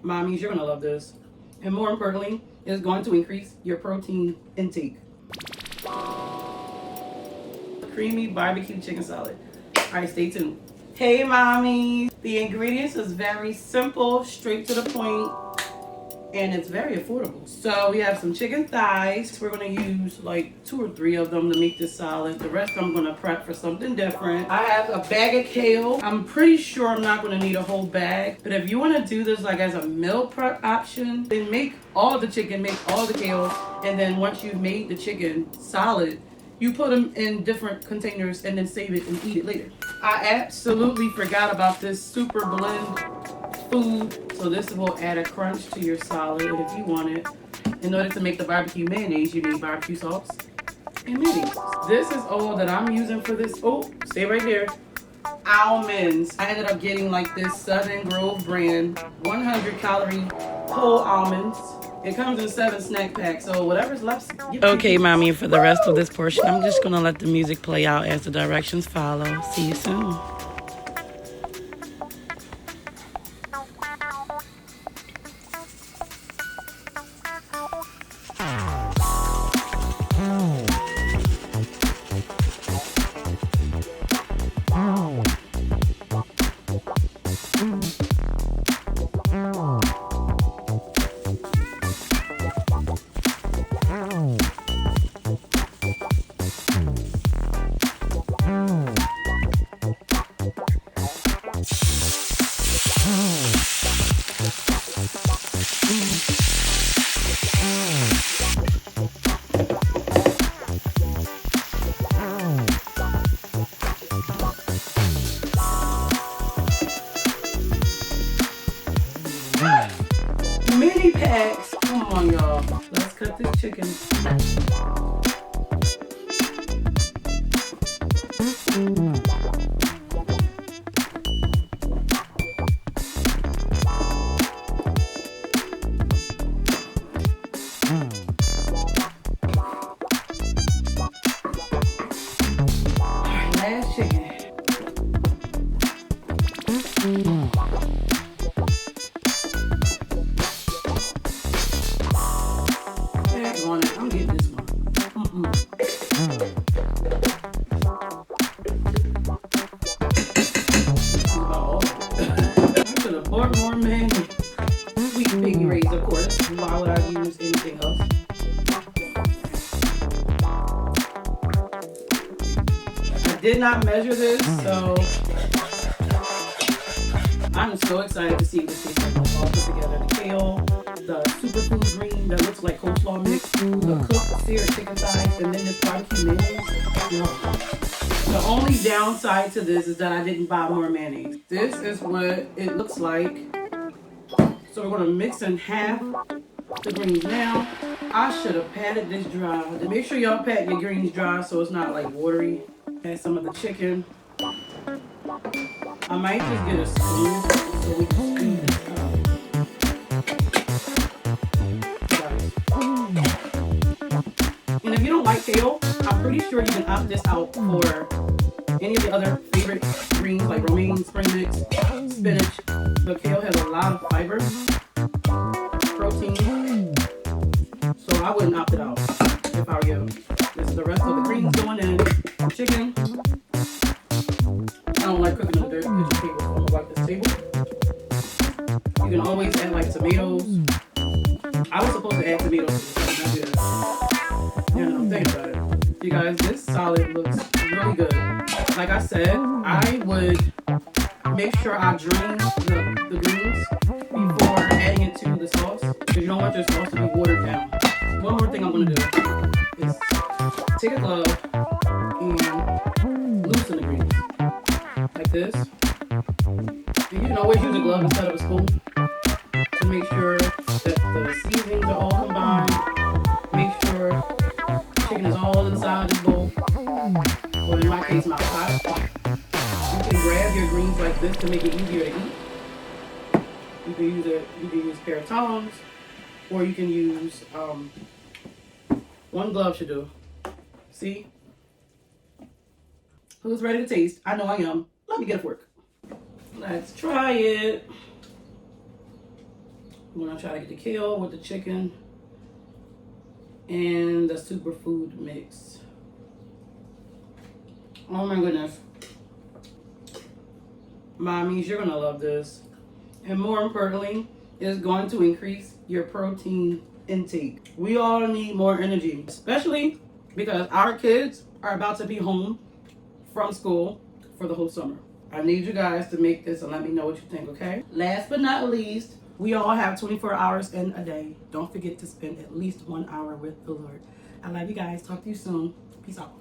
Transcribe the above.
Mommies, you're gonna love this. And more importantly, it's going to increase your protein intake. Creamy barbecue chicken salad. All right, stay tuned. Hey, mommies. The ingredients is very simple, straight to the point, and it's very affordable. So we have some chicken thighs. We're gonna use like 2 or 3 of them to make this salad. The rest I'm gonna prep for something different. I have a bag of kale. I'm pretty sure I'm not gonna need a whole bag, but if you wanna do this like as a meal prep option, then make all the chicken, make all the kale, and then once you've made the chicken solid, you put them in different containers and then save it and eat it later. I absolutely forgot about this super blend food, so this will add a crunch to your salad if you want it. In order to make the barbecue mayonnaise, you need barbecue sauce and mayonnaise. This is all that I'm using for this. Oh, stay right there. Almonds. I ended up getting like this Southern Grove brand 100 calorie whole almonds. It comes in 7 snack packs, so whatever's left. Okay, mommy, for the rest of this portion, I'm just gonna let the music play out as the directions follow. See you soon. Mini packs. Come on, y'all. Let's cut this chicken. Alright, last chicken. On it. I'm getting this one. I could have bought more mayonnaise. Sweet piggy rays, of course. Why would I use anything else? I did not measure this, so I'm so excited to see what this tastes like when it's all put together. The kale, the superfood green that looks like coleslaw mix, the cooked seared chicken thighs, and then this barbecue mayonnaise. The only downside to this is that I didn't buy more mayonnaise. This is what it looks like. So we're gonna mix in half the greens. Now, I should have patted this dry. Make sure y'all pat your greens dry so it's not like watery. Add some of the chicken. I might just get a spoon so we can squeeze this out. And if you don't like kale, I'm pretty sure you can opt this out for any of the other favorite greens like romaine, spring mix, spinach. The kale has a lot of fiber, protein, so I wouldn't opt it out if I were you. This is the rest of the greens going in. Chicken. I don't like cooking on the dirty kitchen table, so I'm gonna wipe this table. You can always add like tomatoes. I was supposed to add tomatoes to this, but I did. And I'm thinking about it. You guys, this salad looks really good. Like I said, I would make sure I drain the greens before adding it to the sauce, because you don't want your sauce to be watered down. One more thing I'm gonna do is take a glove and loosen the greens like this. And you can always use a glove instead of a spoon to make sure that the seasonings are all combined. Make sure chicken is all inside this bowl, or in my case, my pot. You can grab your greens like this to make it easier to eat. You can use a pair of tongs, or you can use one glove should do. See? Who's ready to taste? I know I am. Let me get a fork. Let's try it. I'm gonna try to get the kale with the chicken and the superfood mix. Oh my goodness. Mommies, you're gonna love this. And more importantly, it's going to increase your protein intake. We all need more energy, especially because our kids are about to be home from school for the whole summer. I need you guys to make this and let me know what you think, okay? Last but not least, we all have 24 hours in a day. Don't forget to spend at least 1 hour with the Lord. I love you guys. Talk to you soon. Peace out.